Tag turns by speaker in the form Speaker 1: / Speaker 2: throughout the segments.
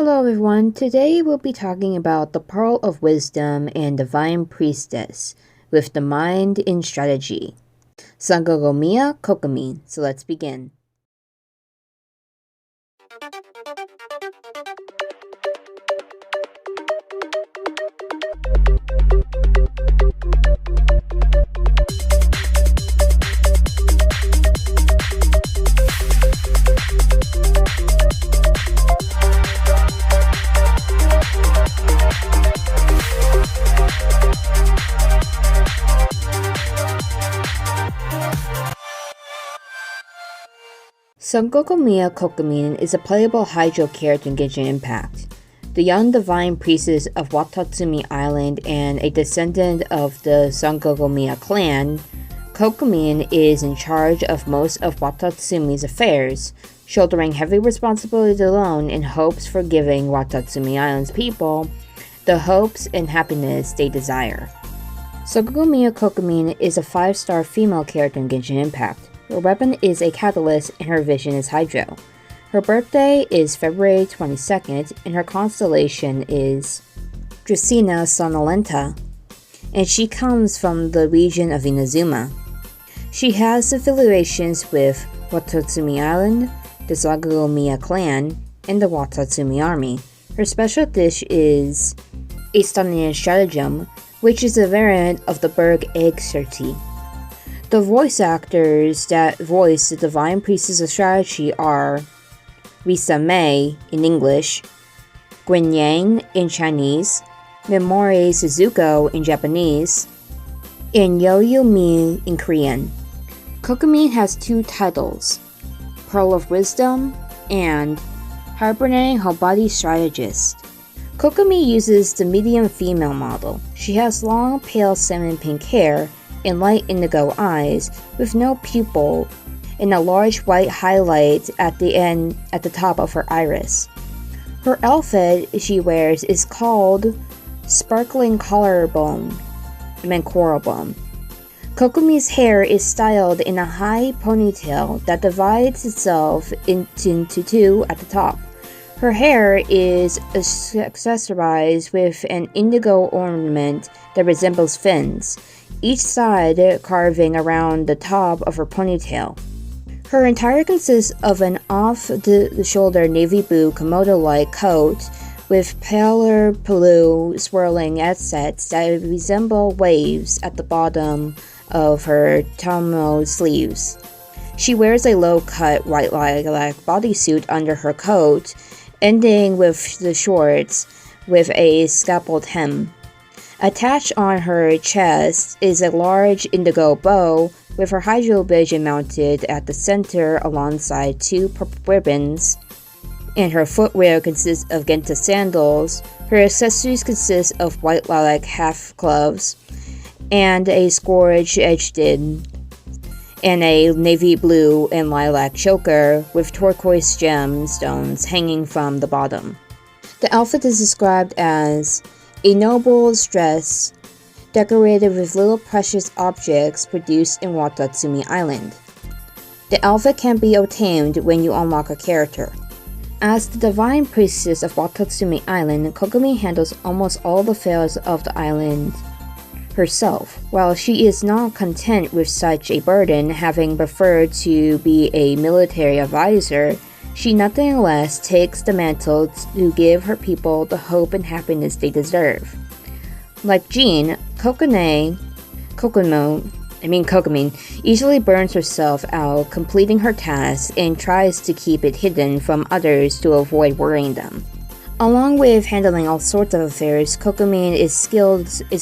Speaker 1: Hello everyone, today we'll be talking about the Pearl of Wisdom and Divine Priestess with the mind in strategy. Sangonomiya Kokomi, so let's begin. Sangonomiya Kokomi is a playable hydro character in Genshin Impact. The young divine priestess of Watatsumi Island and a descendant of the Sangonomiya clan, Kokomi is in charge of most of Watatsumi's affairs, shouldering heavy responsibility alone in hopes for giving Watatsumi Island's people the hopes and happiness they desire. Sangonomiya Kokomi is a 5-star female character in Genshin Impact. Her weapon is a catalyst and her vision is Hydro. Her birthday is February 22nd and her constellation is Dracaena Sonolenta, and she comes from the region of Inazuma. She has affiliations with Watatsumi Island, the Sangonomiya clan, and the Watatsumi army. Her special dish is a stunning stratagem, which is a variant of the Berg egg surti. The voice actors that voice the Divine Priestess of Strategy are Risa Mei in English, Gwen Yang in Chinese, Memori Suzuko in Japanese, and Yo-Yo Mi in Korean. Kokomi has 2 titles, Pearl of Wisdom and Hibernating Whole-Body Strategist. Kokomi uses the medium female model. She has long, pale salmon pink hair and light indigo eyes with no pupil and a large white highlight at the top of her iris. Her outfit she wears is called Sparkling Collarbone. Kokomi's hair is styled in a high ponytail that divides itself into 2 at the top. Her hair is accessorized with an indigo ornament that resembles fins, each side carving around the top of her ponytail. Her attire consists of an off-the-shoulder navy blue Komodo-like coat with paler blue swirling assets that resemble waves at the bottom of her tomo sleeves. She wears a low-cut white lilac bodysuit under her coat, ending with the shorts with a scalpeled hem. Attached on her chest is a large indigo bow with her hydro vision mounted at the center alongside 2 purple ribbons, and her footwear consists of Genta sandals. Her accessories consist of white lilac half gloves and a scourge-edged and a navy blue and lilac choker with turquoise gemstones hanging from the bottom. The outfit is described as a noble dress decorated with little precious objects produced in Watatsumi Island. The outfit can be obtained when you unlock a character. As the Divine Priestess of Watatsumi Island, Kokomi handles almost all the affairs of the island herself. While she is not content with such a burden, having preferred to be a military advisor, she nonetheless takes the mantle to give her people the hope and happiness they deserve. Like Jean, Kokomi easily burns herself out completing her tasks and tries to keep it hidden from others to avoid worrying them. Along with handling all sorts of affairs, Kokomi is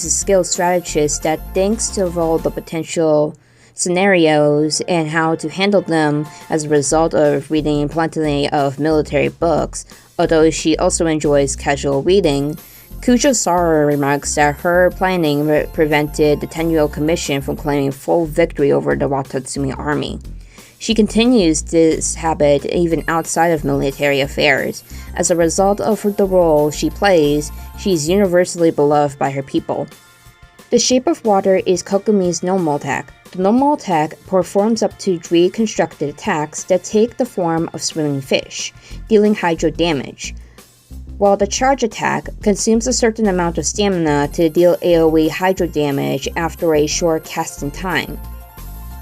Speaker 1: a skilled strategist that thinks to all the potential scenarios and how to handle them as a result of reading plenty of military books. Although she also enjoys casual reading, Kujo Sara remarks that her planning prevented the Tenryou Commission from claiming full victory over the Watatsumi army. She continues this habit even outside of military affairs. As a result of the role she plays, she is universally beloved by her people. The shape of water is Kokomi's normal attack. The normal attack performs up to 3 constructed attacks that take the form of swimming fish, dealing hydro damage. while the charge attack consumes a certain amount of stamina to deal AoE hydro damage after a short casting time.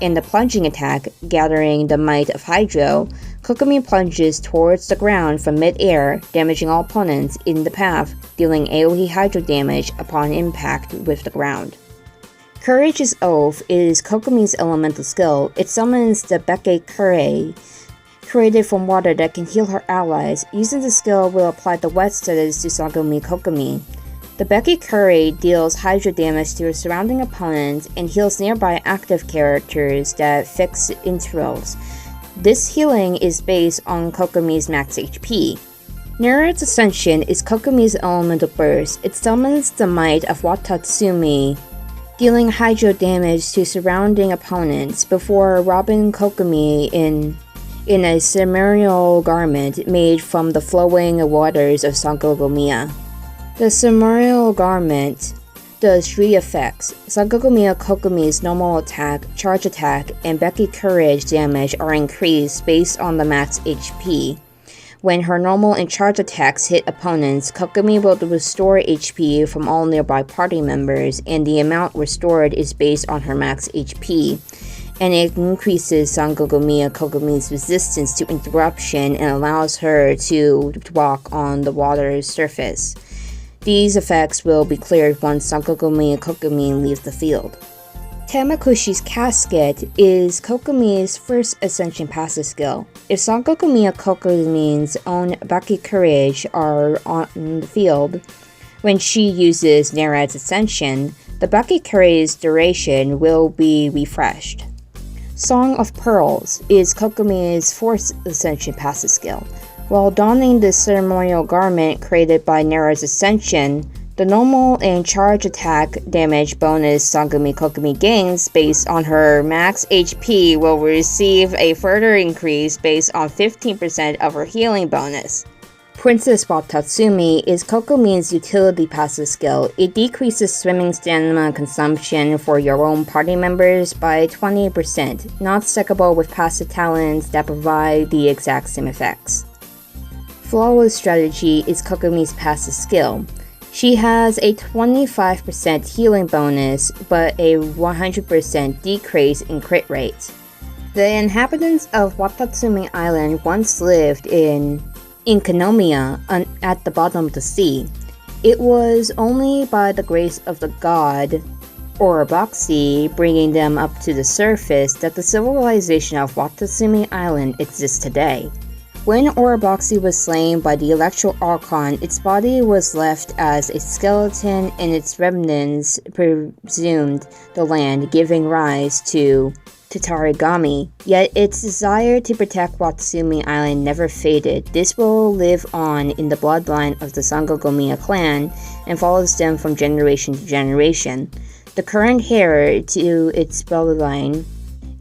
Speaker 1: In the plunging attack, gathering the might of Hydro, Kokomi plunges towards the ground from mid-air, damaging all opponents in the path, dealing AoE hydro damage upon impact with the ground. Courage's Oath is Kokomi's elemental skill. It summons the Beke Kure, created from water that can heal her allies. Using the skill will apply the wet status to Sangonomiya Kokomi. The Beke Kure deals hydro damage to her surrounding opponents and heals nearby active characters that fix intervals. This healing is based on Kokomi's max HP. Nerad's Ascension is Kokomi's elemental burst. It summons the might of Watatsumi, dealing hydro damage to surrounding opponents before robbing Kokomi in a ceremonial garment made from the flowing waters of Sangonomiya. The ceremonial garment does 3 effects. Sangonomiya Kokomi's normal attack, charge attack, and Beke Courage damage are increased based on the max HP. When her normal and charge attacks hit opponents, Kokomi will restore HP from all nearby party members, and the amount restored is based on her max HP. And it increases Sangonomiya Kokomi's resistance to interruption and allows her to walk on the water's surface. These effects will be cleared once Sangonomiya Kokomi leaves the field. Tamakushi's Casket is Kokomi's first Ascension passive skill. If Sangonomiya Kokomi's own Beke Courage are on the field, when she uses Nerad's Ascension, the Beke Courage's duration will be refreshed. Song of Pearls is Kokomi's fourth Ascension passive skill. While donning the ceremonial garment created by Nerad's Ascension, the normal and charge attack damage bonus Sangonomiya Kokomi gains based on her max HP will receive a further increase based on 15% of her healing bonus. Princess Watatsumi is Kokomi's utility passive skill. It decreases swimming stamina consumption for your own party members by 20%, not stackable with passive talents that provide the exact same effects. Flawless Strategy is Kokomi's passive skill. She has a 25% healing bonus, but a 100% decrease in crit rate. The inhabitants of Watatsumi Island once lived in Sangonomiya at the bottom of the sea. It was only by the grace of the god Orobaxi bringing them up to the surface that the civilization of Watatsumi Island exists today. When Orobaxi was slain by the Electro Archon, its body was left as a skeleton and its remnants presumed the land, giving rise to Tatarigami. Yet its desire to protect Watatsumi Island never faded. This will live on in the bloodline of the Sangonomiya clan and follows them from generation to generation. The current heir to its bloodline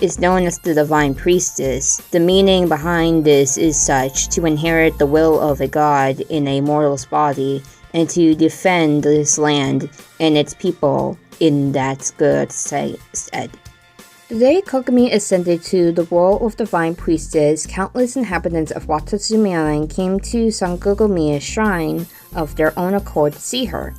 Speaker 1: is known as the Divine Priestess. The meaning behind this is such: to inherit the will of a god in a mortal's body, and to defend this land and its people in that good stead. The day Kokomi ascended to the role of Divine Priestess, countless inhabitants of Watatsumi Island came to Sangonomiya's shrine of their own accord to see her.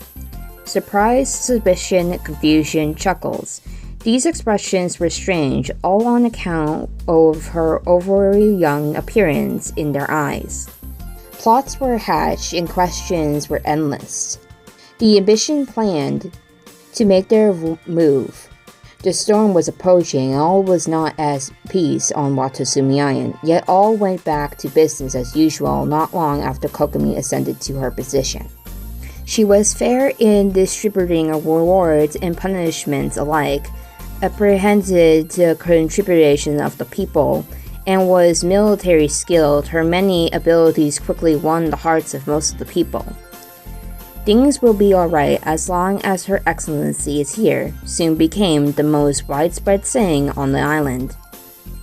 Speaker 1: Surprise, suspicion, confusion, chuckles. These expressions were strange, all on account of her overly young appearance in their eyes. Plots were hatched and questions were endless. The ambition planned to make their move. The storm was approaching and all was not at peace on Watatsumi Island, yet all went back to business as usual not long after Kokomi ascended to her position. She was fair in distributing rewards and punishments alike, apprehended the contribution of the people, and was military skilled. Her many abilities quickly won the hearts of most of the people. Things will be alright as long as Her Excellency is here, soon became the most widespread saying on the island.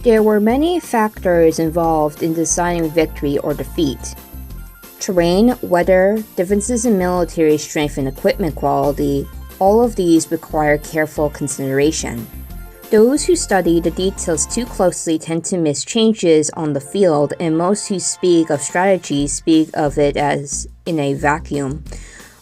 Speaker 1: There were many factors involved in deciding victory or defeat. Terrain, weather, differences in military strength and equipment quality, all of these require careful consideration. Those who study the details too closely tend to miss changes on the field, and most who speak of strategy speak of it as in a vacuum.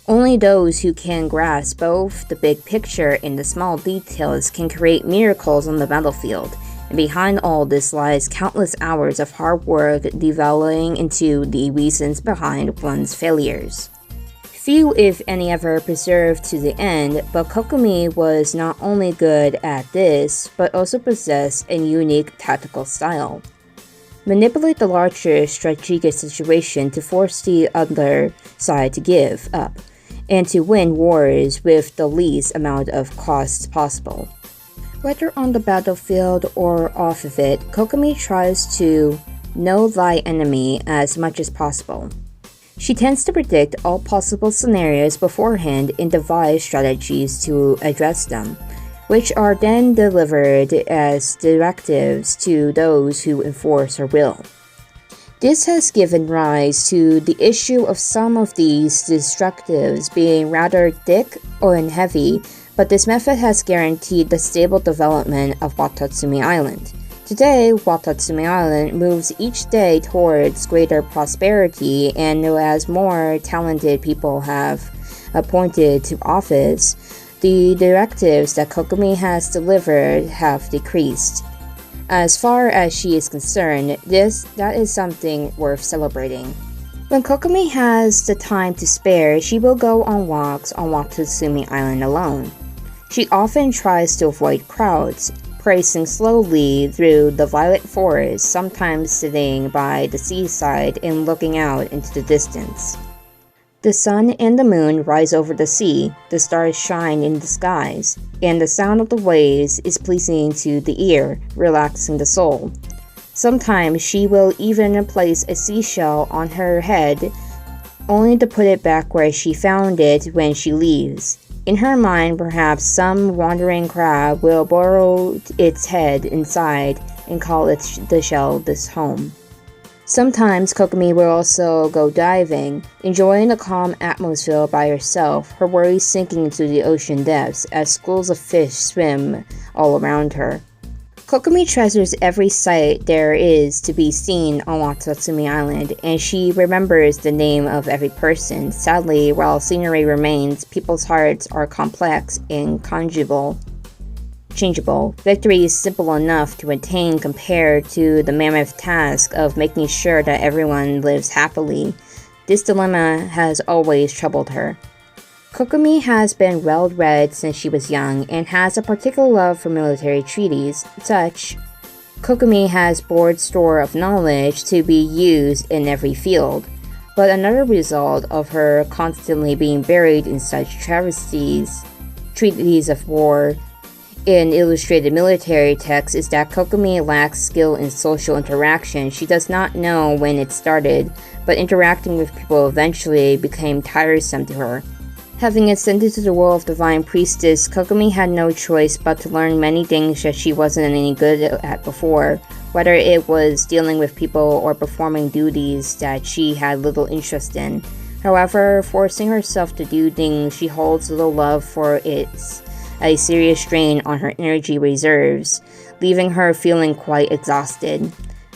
Speaker 1: Only those who can grasp both the big picture and the small details can create miracles on the battlefield, and behind all this lies countless hours of hard work delving into the reasons behind one's failures. Few, if any, ever persevered to the end, but Kokomi was not only good at this, but also possessed a unique tactical style. Manipulate the larger strategic situation to force the other side to give up, and to win wars with the least amount of cost possible. Whether on the battlefield or off of it, Kokomi tries to know thy enemy as much as possible. She tends to predict all possible scenarios beforehand and devise strategies to address them, which are then delivered as directives to those who enforce her will. This has given rise to the issue of some of these directives being rather thick or heavy, but this method has guaranteed the stable development of Watatsumi Island. Today, Watatsumi Island moves each day towards greater prosperity, and as more talented people have appointed to office, the directives that Kokomi has delivered have decreased. As far as she is concerned, that is something worth celebrating. When Kokomi has the time to spare, she will go on walks on Watatsumi Island alone. She often tries to avoid crowds, racing slowly through the violet forest, sometimes sitting by the seaside and looking out into the distance. The sun and the moon rise over the sea, the stars shine in the skies, and the sound of the waves is pleasing to the ear, relaxing the soul. Sometimes she will even place a seashell on her head, only to put it back where she found it when she leaves. In her mind, perhaps some wandering crab will burrow its head inside and call the shell this home. Sometimes Kokomi will also go diving, enjoying the calm atmosphere by herself, her worries sinking into the ocean depths as schools of fish swim all around her. Kokomi treasures every sight there is to be seen on Watatsumi Island, and she remembers the name of every person. Sadly, while scenery remains, people's hearts are complex and changeable. Victory is simple enough to attain compared to the mammoth task of making sure that everyone lives happily. This dilemma has always troubled her. Kokomi has been well-read since she was young and has a particular love for military treaties. Such, Kokomi has broad store of knowledge to be used in every field. But another result of her constantly being buried in such treaties of war, in illustrated military texts is that Kokomi lacks skill in social interaction. She does not know when it started, but interacting with people eventually became tiresome to her. Having ascended to the role of Divine Priestess, Kokomi had no choice but to learn many things that she wasn't any good at before, whether it was dealing with people or performing duties that she had little interest in. However, forcing herself to do things she holds little love for is a serious strain on her energy reserves, leaving her feeling quite exhausted.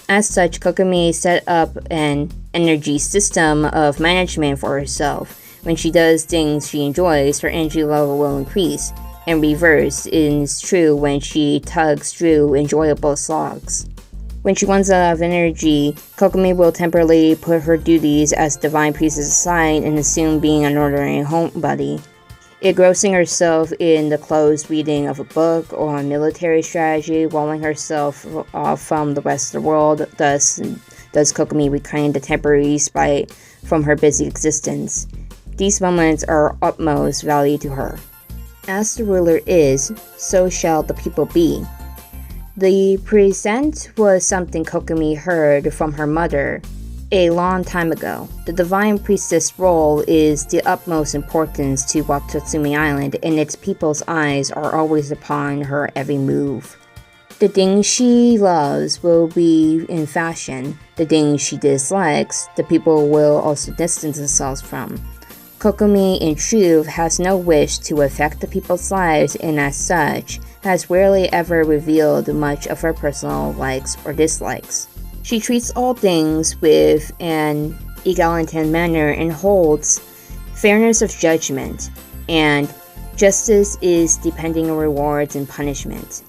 Speaker 1: As such, Kokomi set up an energy system of management for herself. When she does things she enjoys, her energy level will increase, and reverse is true when she tugs through enjoyable slogs. When she runs out of energy, Kokomi will temporarily put her duties as Divine Priestess aside and assume being an ordinary homebody, engrossing herself in the closed reading of a book or on military strategy, walling herself off from the rest of the world. Thus does Kokomi reclaim the temporary respite from her busy existence. These moments are utmost value to her. As the ruler is, so shall the people be. The present was something Kokomi heard from her mother a long time ago. The Divine Priestess role is the utmost importance to Watatsumi Island, and its people's eyes are always upon her every move. The things she loves will be in fashion. The things she dislikes, the people will also distance themselves from. Kokomi, in truth, has no wish to affect the people's lives and as such, has rarely ever revealed much of her personal likes or dislikes. She treats all things with an egalitarian manner and holds fairness of judgment, and justice is depending on rewards and punishment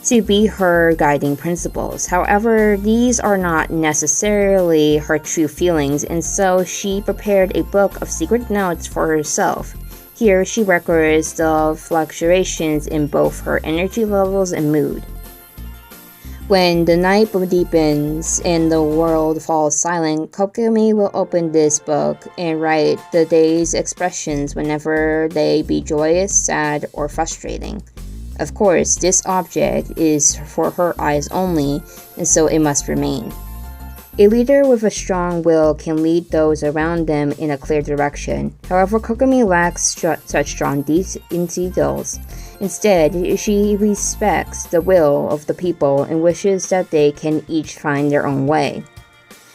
Speaker 1: to be her guiding principles. However, these are not necessarily her true feelings, and so she prepared a book of secret notes for herself. Here she records the fluctuations in both her energy levels and mood. When the night deepens and the world falls silent, Kokomi will open this book and write the day's expressions whenever they be joyous, sad, or frustrating. Of course, this object is for her eyes only, and so it must remain. A leader with a strong will can lead those around them in a clear direction. However, Kokomi lacks such strong details. Instead, she respects the will of the people and wishes that they can each find their own way.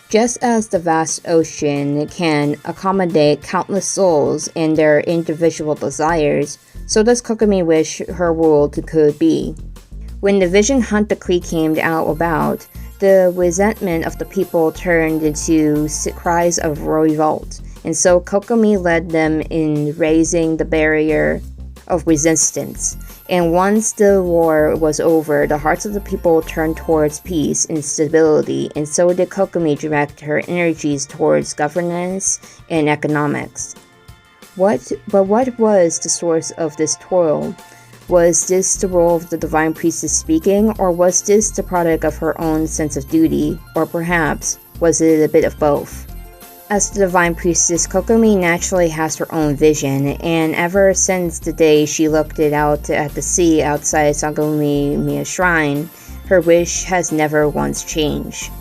Speaker 1: Just as the vast ocean can accommodate countless souls and their individual desires, so does Kokomi wish her world could be. When the Vision Hunt decree came out about, the resentment of the people turned into cries of revolt, and so Kokomi led them in raising the barrier of resistance. And once the war was over, the hearts of the people turned towards peace and stability, and so did Kokomi direct her energies towards governance and economics. But what was the source of this toil? Was this the role of the divine priestess speaking, or was this the product of her own sense of duty, or perhaps was it a bit of both? As the divine priestess, Kokomi naturally has her own vision, and ever since the day she looked out at the sea outside Sangonomiya Shrine, her wish has never once changed.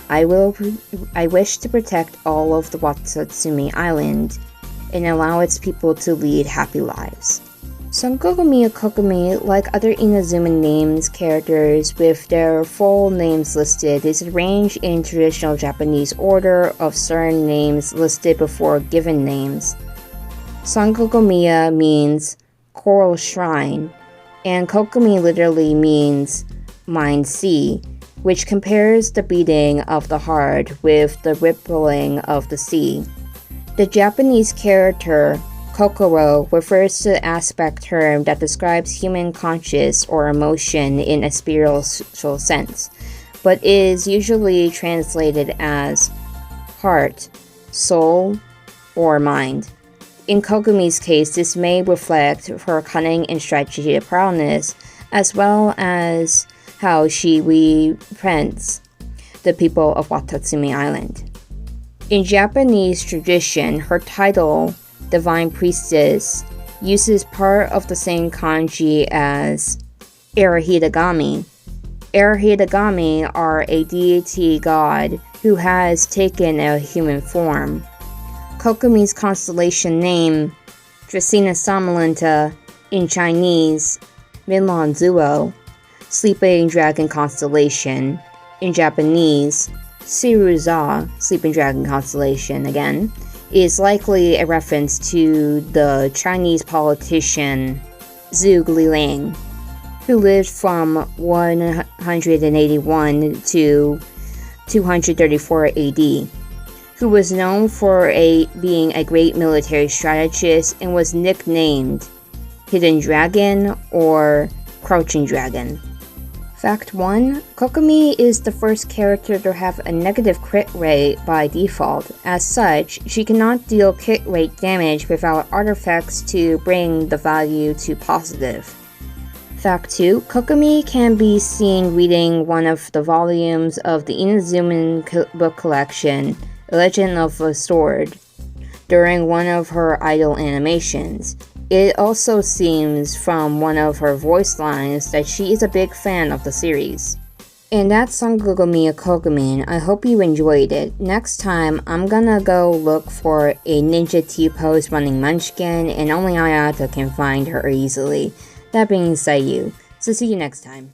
Speaker 1: I wish to protect all of the Watatsumi Island and allow its people to lead happy lives. Sangonomiya Kokomi, like other Inazuman names characters with their full names listed, is arranged in traditional Japanese order of certain names listed before given names. Sangonomiya means coral shrine, and Kokomi literally means mind sea, which compares the beating of the heart with the rippling of the sea. The Japanese character Kokoro refers to the aspect term that describes human conscious or emotion in a spiritual sense, but is usually translated as heart, soul, or mind. In Kokomi's case, this may reflect her cunning and strategic prowess, as well as how she represents the people of Watatsumi Island. In Japanese tradition, her title, Divine Priestess, uses part of the same kanji as Arahidagami. Arahidagami are a deity god who has taken a human form. Kokomi's constellation name, Dracaena Somnolenta, in Chinese, Minlan Zuo, Sleeping Dragon Constellation, in Japanese, Siruza, Sleeping Dragon Constellation again, is likely a reference to the Chinese politician Zhuge Liang, who lived from 181 to 234 AD, who was known for being a great military strategist and was nicknamed Hidden Dragon or Crouching Dragon. Fact 1. Kokomi is the first character to have a negative crit rate by default. As such, she cannot deal crit rate damage without artifacts to bring the value to positive. Fact 2. Kokomi can be seen reading one of the volumes of the Inazuman book collection, Legend of a Sword, during one of her idle animations. It also seems from one of her voice lines that she is a big fan of the series. And that's Sangonomiya Kokomi. I hope you enjoyed it. Next time, I'm gonna go look for a ninja T-pose running Munchkin, and only Ayata can find her easily. That being said, so see you next time.